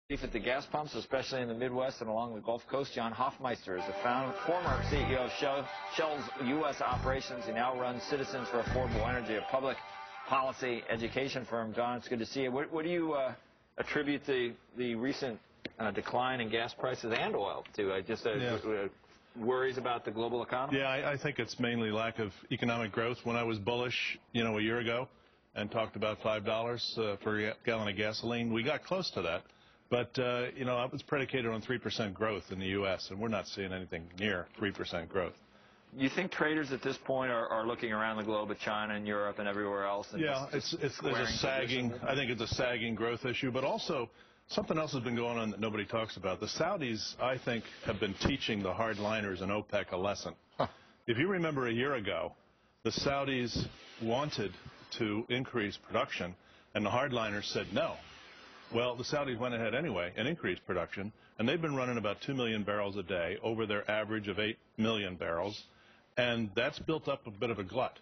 Beef at the gas pumps, especially in the Midwest and along the Gulf Coast. John Hofmeister is the former CEO of Shell's U.S. operations. He now runs Citizens for Affordable Energy, a public policy education firm. John, it's good to see you. What do you attribute the recent decline in gas prices and oil to? Worries about the global economy? Yeah, I think it's mainly lack of economic growth. When I was bullish, a year ago and talked about $5 for a gallon of gasoline, we got close to that. But, it was predicated on 3% growth in the U.S., and we're not seeing anything near 3% growth. You think traders at this point are looking around the globe at China and Europe and everywhere else? And yeah, there's a sagging, I think it's a sagging growth issue, but also something else has been going on that nobody talks about. The Saudis, I think, have been teaching the hardliners in OPEC a lesson. If you remember a year ago, the Saudis wanted to increase production, and the hardliners said no. Well, the Saudis went ahead anyway and increased production, and they've been running about 2 million barrels a day over their average of 8 million barrels, and that's built up a bit of a glut.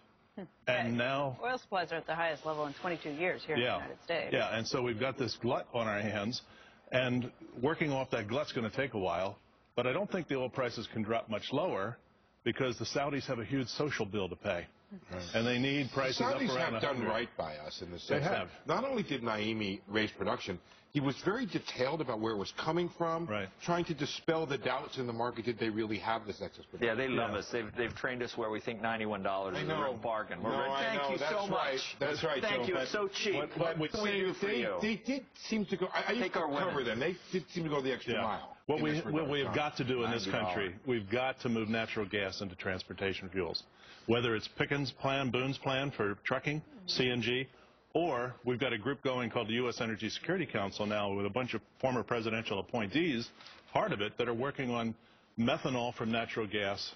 And now oil supplies are at the highest level in 22 years here in the United States. Yeah, and so we've got this glut on our hands, and working off that glut's going to take a while, but I don't think the oil prices can drop much lower because the Saudis have a huge social bill to pay. And they need prices up around 100. The Saudis have done right by us in the sense they have. That not only did Naimi raise production, he was very detailed about where it was coming from, trying to dispel the doubts in the market that they really have this excess production. Yeah, they love us. They've trained us where we think $91 is a real bargain. Thank you so much. That's right, Joe. Thank you. It's so cheap. What we do for you? They did seem to go. I used to cover them. They did seem to go the extra mile. What we have got to do in this country, we've got to move natural gas into transportation fuels. Whether it's Pickens' plan, Boone's plan for trucking, CNG, or we've got a group going called the U.S. Energy Security Council now with a bunch of former presidential appointees, part of it, that are working on methanol from natural gas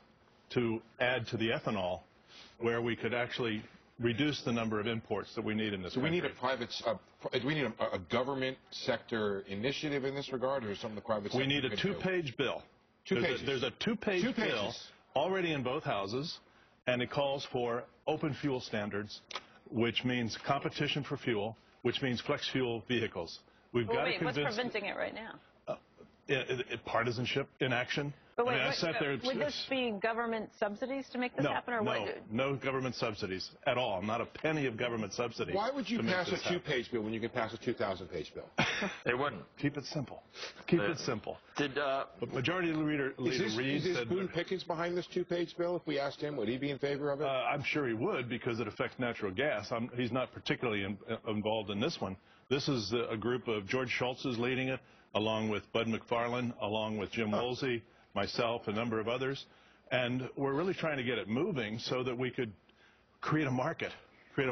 to add to the ethanol, where we could actually reduce the number of imports that we need in this country. We need a private, we need a government sector initiative in this regard, or some of the private sector? We need a two-page bill. There's a two-page bill already in both houses, and it calls for open fuel standards, which means competition for fuel, which means flex fuel vehicles. We've got to convince. What's preventing it right now? Partisanship in action. But wait, would this be government subsidies to make this happen? Or no government subsidies at all. Not a penny of government subsidies. Why would you pass a two-page bill when you can pass a 2,000-page bill? They wouldn't. Keep it simple. Keep it simple. But majority leader Reid said, Boone Pickens behind this two-page bill? If we asked him, would he be in favor of it? I'm sure he would, because it affects natural gas. He's not particularly involved in this one. This is a group of George Shultz is leading it, along with Bud McFarlane, along with Jim Woolsey, myself, a number of others, and we're really trying to get it moving so that we could create a market for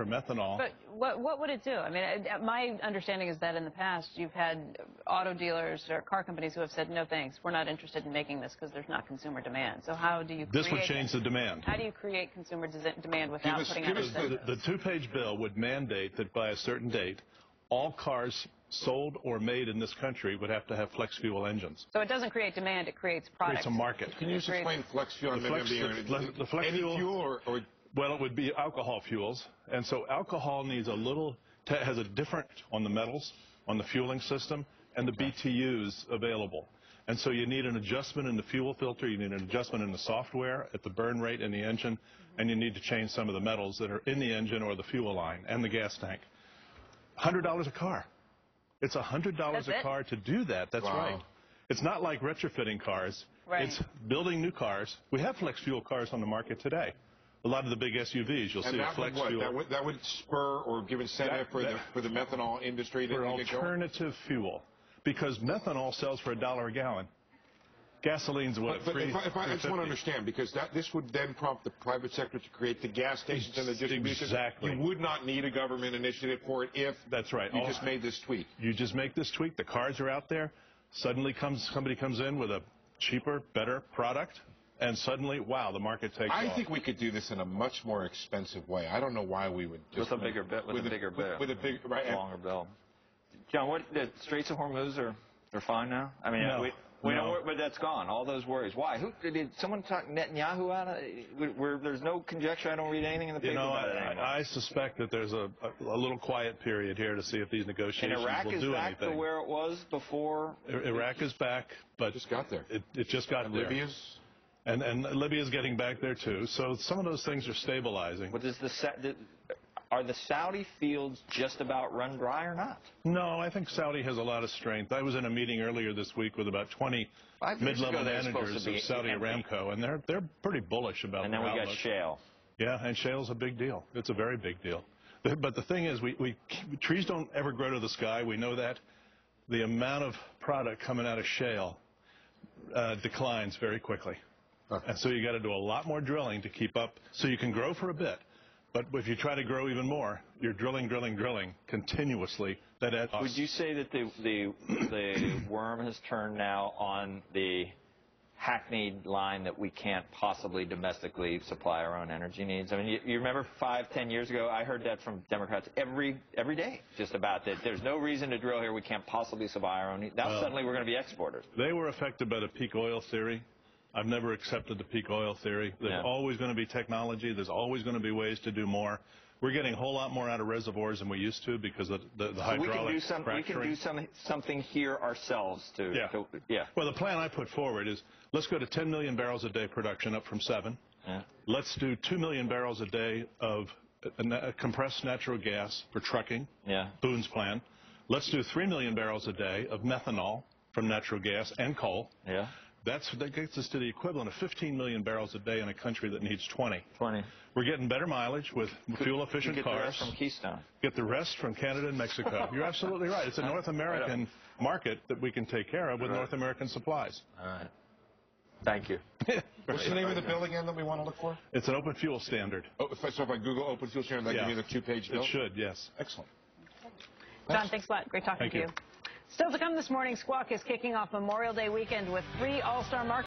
methanol. But what would it do? I mean, my understanding is that in the past you've had auto dealers or car companies who have said, no thanks, we're not interested in making this because there's not consumer demand. So how do you create this would change the demand. How do you create consumer demand without putting out incentives? The two-page bill would mandate that by a certain date, all cars sold or made in this country would have to have flex fuel engines. So it doesn't create demand, it creates products. It creates a market. Can you just explain flex fuel? The flex fuel, or well, it would be alcohol fuels. And so alcohol needs has a different on the metals, on the fueling system, and the BTUs available. And so you need an adjustment in the fuel filter, you need an adjustment in the software at the burn rate in the engine, and you need to change some of the metals that are in the engine or the fuel line and the gas tank. $100 a car. It's $100 a car to do that. That's right. It's not like retrofitting cars. It's building new cars. We have flex fuel cars on the market today. A lot of the big SUVs, you'll see flex fuel. That would spur or give incentive for the methanol industry to for alternative fuel, because methanol sells for $1 a gallon. Gasoline's what? But I just want to understand, because this would then prompt the private sector to create the gas stations and the distribution. Exactly. You would not need a government initiative for it if you just made this tweak. You just make this tweak. The cars are out there. Suddenly somebody comes in with a cheaper, better product, and suddenly, wow, the market takes off. I think we could do this in a much more expensive way. I don't know why we would just with a bigger bill, with a longer bill. John, the Straits of Hormuz are fine now? I mean, But that's gone. All those worries. Why? Did someone talk Netanyahu out of where there's no conjecture? I don't read anything in the paper about it anymore. I suspect that there's a little quiet period here to see if these negotiations will do anything. And Iraq is back to where it was before? Iraq is back, but it just got there. It just got there. Libya's? And Libya's getting back there, too. So some of those things are stabilizing. But are the Saudi fields just about run dry or not? No, I think Saudi has a lot of strength. I was in a meeting earlier this week with about 20 mid-level managers of Saudi Aramco, and they're pretty bullish about their outlook. And then we got shale. Yeah, and shale's a big deal. It's a very big deal. But the thing is, trees don't ever grow to the sky. We know that. The amount of product coming out of shale declines very quickly. And so you got to do a lot more drilling to keep up so you can grow for a bit. But if you try to grow even more, you're drilling continuously. Would you say that the worm has turned now on the hackneyed line that we can't possibly domestically supply our own energy needs? I mean, you remember 5-10 years ago, I heard that from Democrats every day, just about that. There's no reason to drill here. We can't possibly supply our own needs. Now suddenly we're going to be exporters. They were affected by the peak oil theory. I've never accepted the peak oil theory. There's always going to be technology. There's always going to be ways to do more. We're getting a whole lot more out of reservoirs than we used to because of the hydraulic fracturing. We can do something here ourselves Well, the plan I put forward is let's go to 10 million barrels a day production up from 7. Yeah. Let's do 2 million barrels a day of compressed natural gas for trucking. Yeah. Boone's plan. Let's do 3 million barrels a day of methanol from natural gas and coal. Yeah. That gets us to the equivalent of 15 million barrels a day in a country that needs 20. 20. We're getting better mileage with fuel-efficient cars. Get the rest from Keystone. Get the rest from Canada and Mexico. You're absolutely right. It's a North American market that we que take care of with North American supplies. All right. Thank you. What's the name of the bill again that we want to look for? It's an open fuel standard. Oh, so if I Google open fuel standard, that give me the 2-page bill? It should, yes. Excellent. John, thanks a lot. Great talking to you. Still to come this morning, Squawk is kicking off Memorial Day weekend with 3 all-star markets.